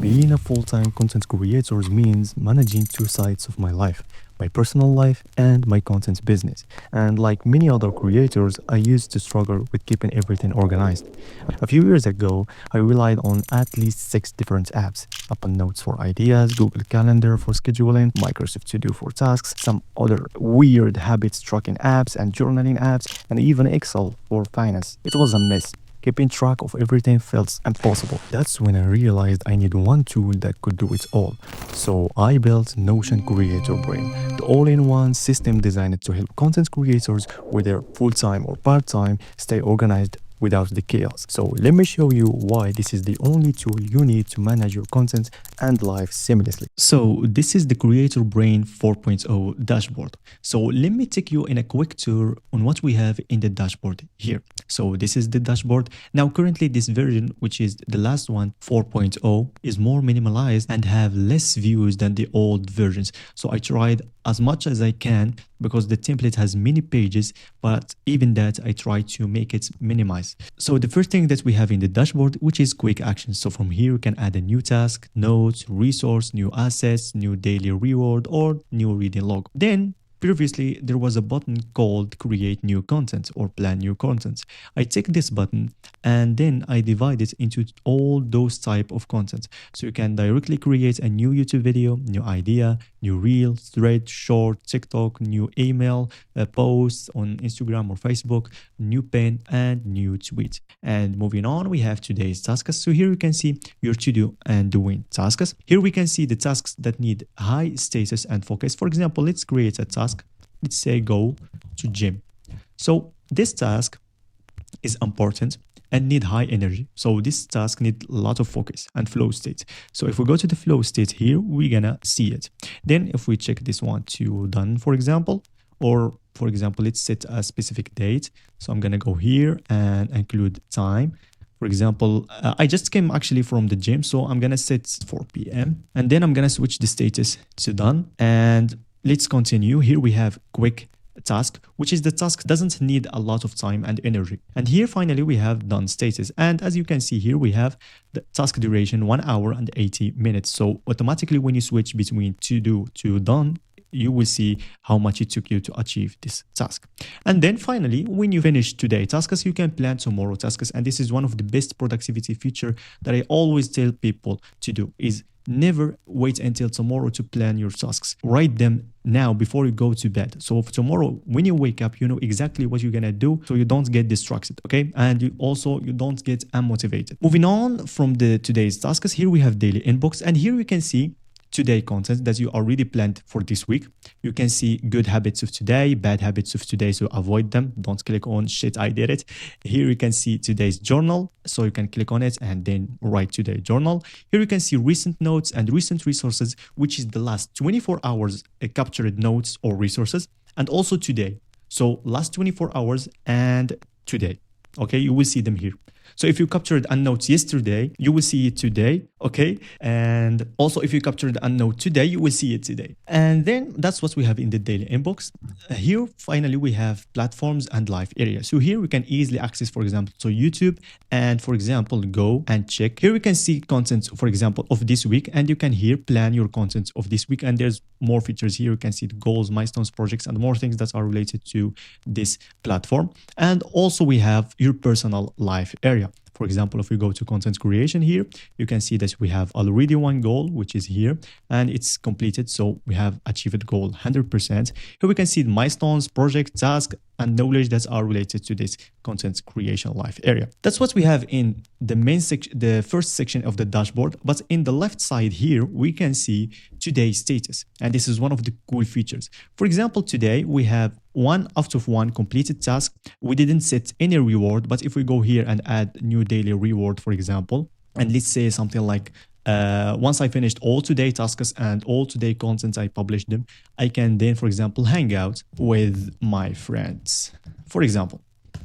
Being a full-time content creator means managing two sides of my life, my personal life and my content business. And like many other creators, I used to struggle with keeping everything organized. A few years ago, I relied on at least six different apps: Apple Notes for ideas, Google Calendar for scheduling, Microsoft To Do for tasks, some other weird habits tracking apps and journaling apps, and even Excel for finance. It was a mess. Keeping track of everything felt impossible. That's when I realized I need one tool that could do it all. So I built Notion Creator Brain, the all-in-one system designed to help content creators, whether full-time or part-time, stay organized without the chaos. So let me show you why this is the only tool you need to manage your content and life seamlessly. So this is the Creator Brain 4.0 dashboard. So let me take you in a quick tour on what we have in the dashboard here. So this is the dashboard. Now currently this version, which is the last one, 4.0, is more minimalized and have less views than the old versions. So I tried as much as I can because the template has many pages, but even that I try to make it minimized. So the first thing that we have in the dashboard, which is quick actions. So from here, you can add a new task, notes, resource, new assets, new daily reward, or new reading log. Then previously, there was a button called create new content or plan new content. I take this button and then I divide it into all those type of content. So you can directly create a new YouTube video, new idea, new reel, thread, short, TikTok, new email, post on Instagram or Facebook, new pin and new tweet. And moving on, we have today's tasks. So here you can see your to do and doing tasks. Here we can see the tasks that need high status and focus. For example, let's create a task. Let's say go to gym. So this task is important and need high energy. So this task need a lot of focus and flow state. So if we go to the flow state here, we're gonna see it. Then if we check this one to done, for example, or for example, let's set a specific date. So I'm gonna go here and include time. For example, I just came actually from the gym, so I'm gonna set 4 p.m. and then I'm gonna switch the status to done. And let's continue. Here we have quick task, which is the task doesn't need a lot of time and energy. And here finally we have done status. And as you can see here, we have the task duration 1 hour and 80 minutes. So automatically when you switch between to do to done, you will see how much it took you to achieve this task. And then finally, when you finish today tasks, you can plan tomorrow tasks. And this is one of the best productivity feature that I always tell people to do is never wait until tomorrow to plan your tasks. Write them now before you go to bed. So for tomorrow, when you wake up, you know exactly what you're gonna do so you don't get distracted, okay? And you don't get unmotivated. Moving on from the today's tasks, here we have daily inbox. And here you can see today content that you already planned for this week. You can see good habits of today, bad habits of today, so avoid them. Don't click on shit, I did it. Here you can see today's journal, so you can click on it and then write today's journal. Here you can see recent notes and recent resources, which is the last 24 hours captured notes or resources, and also today. So last 24 hours and today. Okay, you will see them here. So if you captured a note yesterday, you will see it today, okay? And also if you captured a note today, you will see it today. And then that's what we have in the daily inbox. Here, finally, we have platforms and live areas. So here we can easily access, for example, to YouTube and, for example, go and check. Here we can see content, for example, of this week, and you can here plan your content of this week. And there's more features here. You can see the goals, milestones, projects, and more things that are related to this platform. And also we have your personal life area. For example, if we go to content creation here, you can see that we have already one goal, which is here, and it's completed. So we have achieved goal 100%. Here we can see the milestones, project, task, and knowledge that are related to this content creation life area. That's what we have in the main section, the first section of the dashboard. But in the left side here, we can see today's status. And this is one of the cool features. For example, today we have 1 out of 1 completed task. We didn't set any reward, but if we go here and add new daily reward, for example, and let's say something like once I finished all today tasks and all today content, I published them, I can then, for example, hang out with my friends, for example.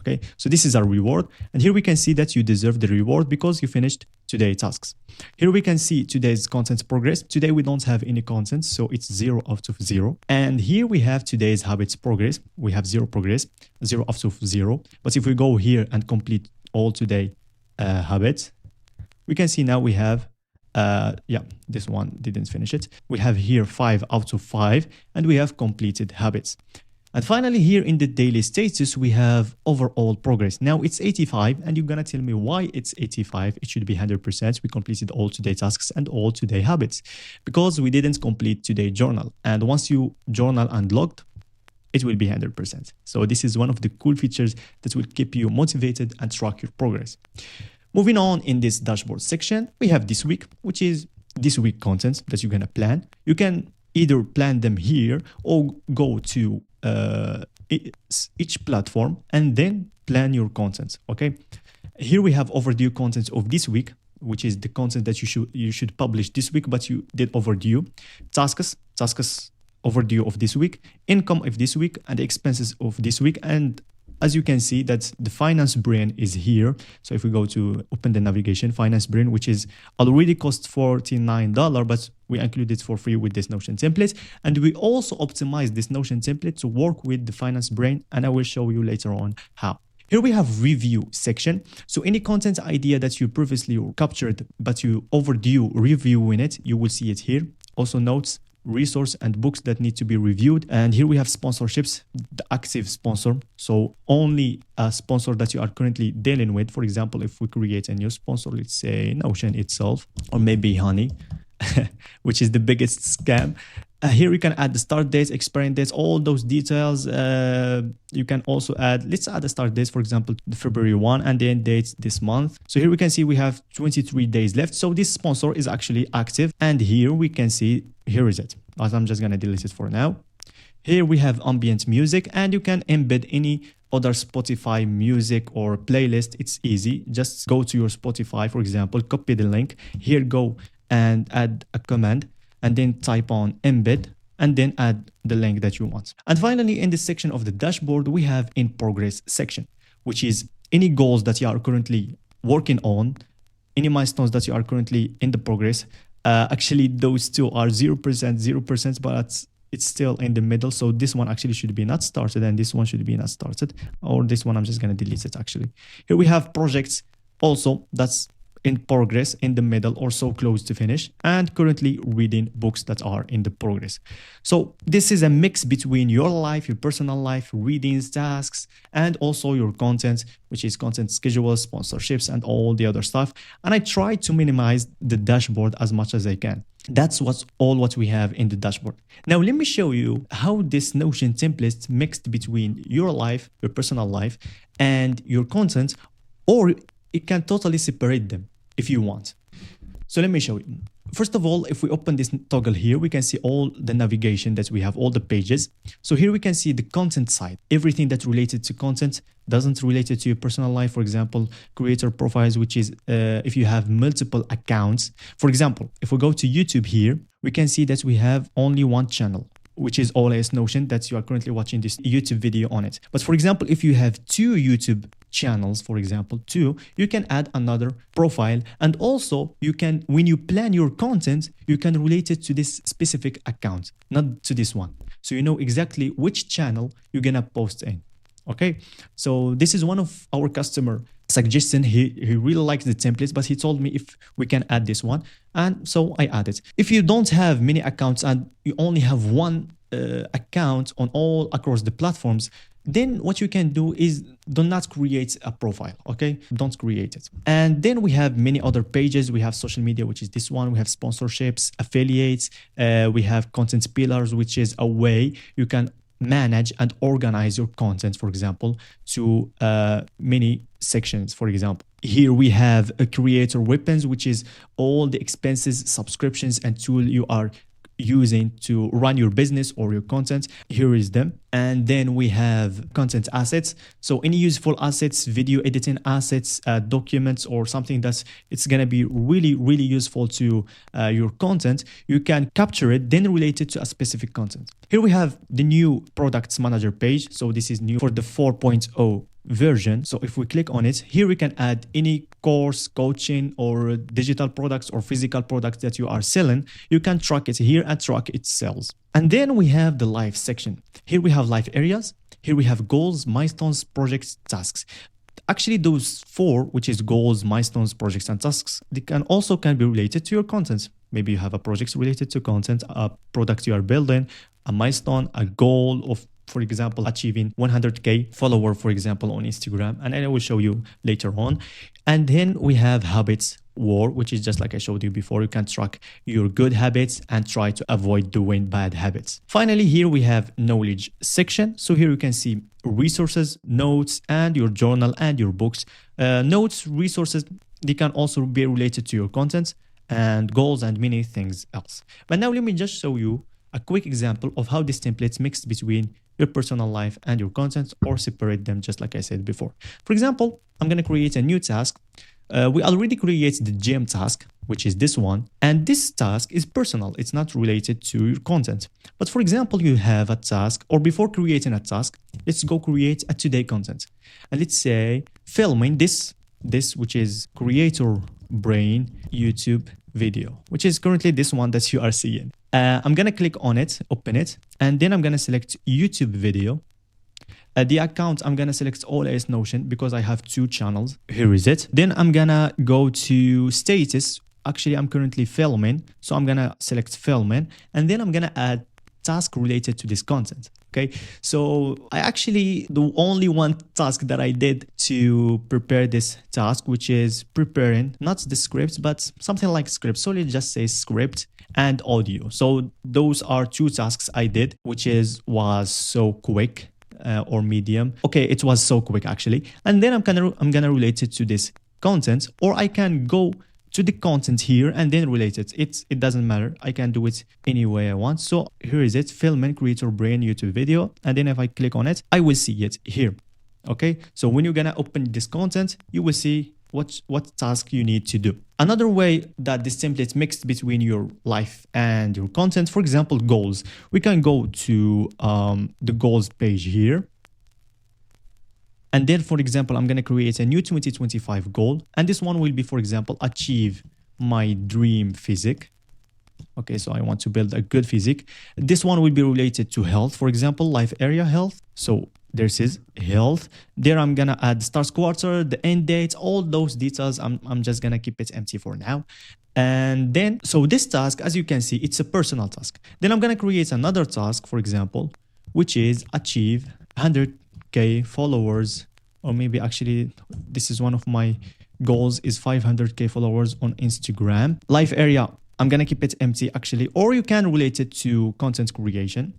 Okay, so this is our reward. And here we can see that you deserve the reward because you finished today tasks. Here we can see today's content progress. Today we don't have any content, so it's 0 out of 0. And here we have today's habits progress. We have 0 progress, 0 out of 0. But if we go here and complete all today habits, we can see now we have Yeah, this one didn't finish it. We have here 5 out of 5, and we have completed habits. And finally, here in the daily status, we have overall progress. Now it's 85, and you're gonna tell me why it's 85. It should be 100%. We completed all today tasks and all today habits because we didn't complete today journal. And once you journal and logged, it will be 100%. So this is one of the cool features that will keep you motivated and track your progress. Moving on in this dashboard section, we have this week, which is this week content that you're gonna plan. You can either plan them here or go to each platform and then plan your content. Okay, here we have overdue content of this week, which is the content that you should publish this week, but you did overdue. Tasks overdue of this week, income of this week, and expenses of this week. And as you can see, that the finance brain is here. So if we go to open the navigation, finance brain, which is already cost $49, but we include it for free with this Notion template. And we also optimize this Notion template to work with the finance brain. And I will show you later on how. Here we have review section. So any content idea that you previously captured, but you overdue reviewing it, you will see it here. Also notes, resource and books that need to be reviewed. And here we have sponsorships, the active sponsor. So only a sponsor that you are currently dealing with. For example, if we create a new sponsor, let's say Notion itself, or maybe Honey, which is the biggest scam. Here you can add the start dates, expiring dates, all those details. You can also add, let's add the start dates, for example, the February 1 and the end dates this month. So here we can see we have 23 days left. So this sponsor is actually active. And here we can see, here is it. As I'm just going to delete it for now. Here we have ambient music, and you can embed any other Spotify music or playlist. It's easy. Just go to your Spotify, for example, copy the link. Here go and add a command, and then type on embed, and then add the link that you want. And finally, in this section of the dashboard, we have in progress section, which is any goals that you are currently working on, any milestones that you are currently in the progress. Actually, those two are 0%, but it's still in the middle. So this one actually should be not started, and this one should be not started. Or this one, I'm just going to delete it actually. Here we have projects also that's in progress, in the middle, or so close to finish, and currently reading books that are in the progress. So this is a mix between your life, your personal life, readings, tasks, and also your content, which is content schedules, sponsorships, and all the other stuff. And I try to minimize the dashboard as much as I can. That's what we have in the dashboard. Now, let me show you how this Notion template mixed between your life, your personal life, and your content, or it can totally separate them if you want. So let me show you. First of all, if we open this toggle here, we can see all the navigation that we have, all the pages. So here we can see the content side, everything that's related to content, doesn't relate to your personal life. For example, creator profiles, which is if you have multiple accounts. For example, if we go to YouTube here, we can see that we have only one channel, which is OLS Notion, that you are currently watching this YouTube video on it. But for example, if you have 2 YouTube channels, for example, 2, you can add another profile. And also you can, when you plan your content, you can relate it to this specific account, not to this one. So you know exactly which channel you're gonna post in. Okay, so this is one of our customer suggestion. He really likes the templates, but he told me if we can add this one, and so I added. If you don't have many accounts and you only have one account on all across the platforms, then what you can do is do not create a profile. Okay, don't create it. And then we have many other pages. We have social media, which is this one. We have sponsorships, affiliates. We have content pillars, which is a way you can manage and organize your content, for example, to many sections. For example, here we have a creator weapons, which is all the expenses, subscriptions, and tool you are using to run your business or your content. Here is them. And then we have content assets. So any useful assets, video editing assets, documents, or something that's it's gonna be really, really useful to your content. You can capture it, then relate it to a specific content. Here we have the new products manager page. So this is new for the 4.0 version. So if we click on it, here we can add any course, coaching, or digital products or physical products that you are selling. You can track it here and track its sales. And then we have the life section. Here we have life areas. Here we have goals, milestones, projects, tasks. Actually, those four, which is goals, milestones, projects, and tasks, they can be related to your content. Maybe you have a project related to content, a product you are building, a milestone, a goal of, for example, achieving 100K follower, for example, on Instagram. And I will show you later on. And then we have habits war, which is just like I showed you before. You can track your good habits and try to avoid doing bad habits. Finally, here we have knowledge section. So here you can see resources, notes, and your journal and your books. Notes, resources, they can also be related to your content and goals and many things else. But now let me just show you a quick example of how these templates mix between your personal life and your content, or separate them, just like I said before. For example, I'm going to create a new task. We already created the gym task, which is this one. And this task is personal. It's not related to your content. But for example, you have a task, or before creating a task, let's go create a today content. And let's say filming this which is creator brain YouTube video, which is currently this one that you are seeing. I'm going to click on it, open it, and then I'm going to select YouTube video. The account, I'm going to select All AS Notion because I have two channels. Here is it. Then I'm going to go to status. Actually, I'm currently filming. So I'm going to select filming, and then I'm going to add task related to this content. Okay, so I actually do only one task that I did to prepare this task, which is preparing not the script, but something like script. So let's just say script and audio. So those are two tasks I did, which was so quick. Or medium. Okay, it was so quick actually. And then I'm gonna relate it to this content, or I can go to the content here and then relate it. It doesn't matter. I can do it any way I want. So here is it, filming creator brain YouTube video. And then if I click on it, I will see it here. Okay, so when you're gonna open this content, you will see what task you need to do. Another way that this template mixed between your life and your content, for example, goals. We can go to the goals page here. And then, for example, I'm going to create a new 2025 goal. And this one will be, for example, achieve my dream physique. Okay, so I want to build a good physique. This one will be related to health, for example, life area health. So this is health. There I'm gonna add start quarter, the end date, all those details. I'm just gonna keep it empty for now. And then, so this task, as you can see, it's a personal task. Then I'm gonna create another task, for example, which is achieve 100K followers, or maybe actually this is one of my goals, is 500K followers on Instagram. Life area, I'm gonna keep it empty actually, or you can relate it to content creation.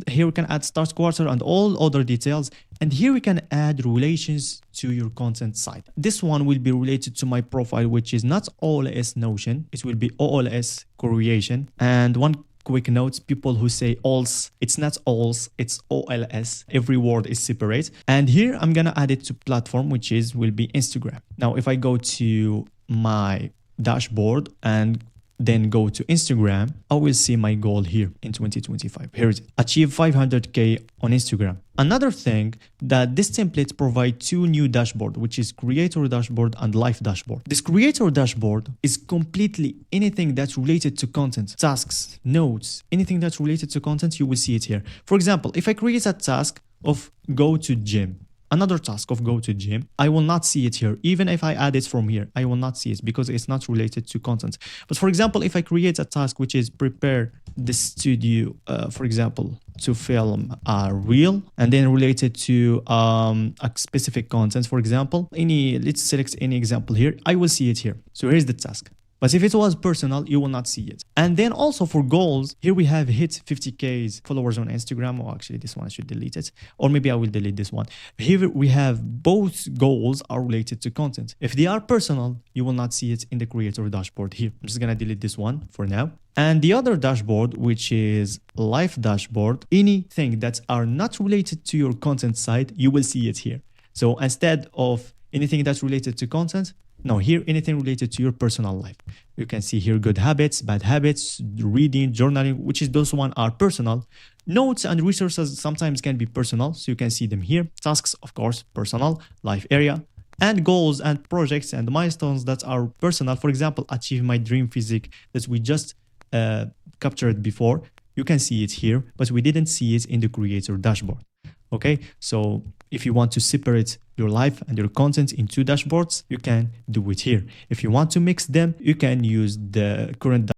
Here we can add start quarter and all other details. And here we can add relations to your content site. This one will be related to my profile, which is not OLS Notion. It will be OLS Creation. And one quick note, people who say ALS, it's not ALS, it's OLS. Every word is separate. And here I'm going to add it to platform, which will be Instagram. Now, if I go to my dashboard and then go to Instagram, I will see my goal here in 2025. Here it is, achieve 500K on Instagram. Another thing that this template provides two new dashboard, which is creator dashboard and life dashboard. This creator dashboard is completely anything that's related to content, tasks, notes, anything that's related to content, you will see it here. For example, if I create a task of go to gym, another task of go to gym, I will not see it here. Even if I add it from here, I will not see it because it's not related to content. But for example, if I create a task which is prepare the studio, for example, to film a reel, and then related to a specific content, for example, let's select any example here, I will see it here. So here's the task. But if it was personal, you will not see it. And then also for goals, here we have hit 50K followers on Instagram. Or actually this one I should delete it. Or maybe I will delete this one. Here we have both goals are related to content. If they are personal, you will not see it in the creator dashboard here. I'm just going to delete this one for now. And the other dashboard, which is life dashboard, anything that are not related to your content site, you will see it here. So instead of anything that's related to content, no, here, anything related to your personal life. You can see here good habits, bad habits, reading, journaling, which is those one are personal. Notes and resources sometimes can be personal, so you can see them here. Tasks, of course, personal, life area, and goals and projects and milestones that are personal. For example, achieve my dream physique that we just captured before. You can see it here, but we didn't see it in the creator dashboard. Okay, so if you want to separate your life and your content in two dashboards, you can do it here. If you want to mix them, you can use the current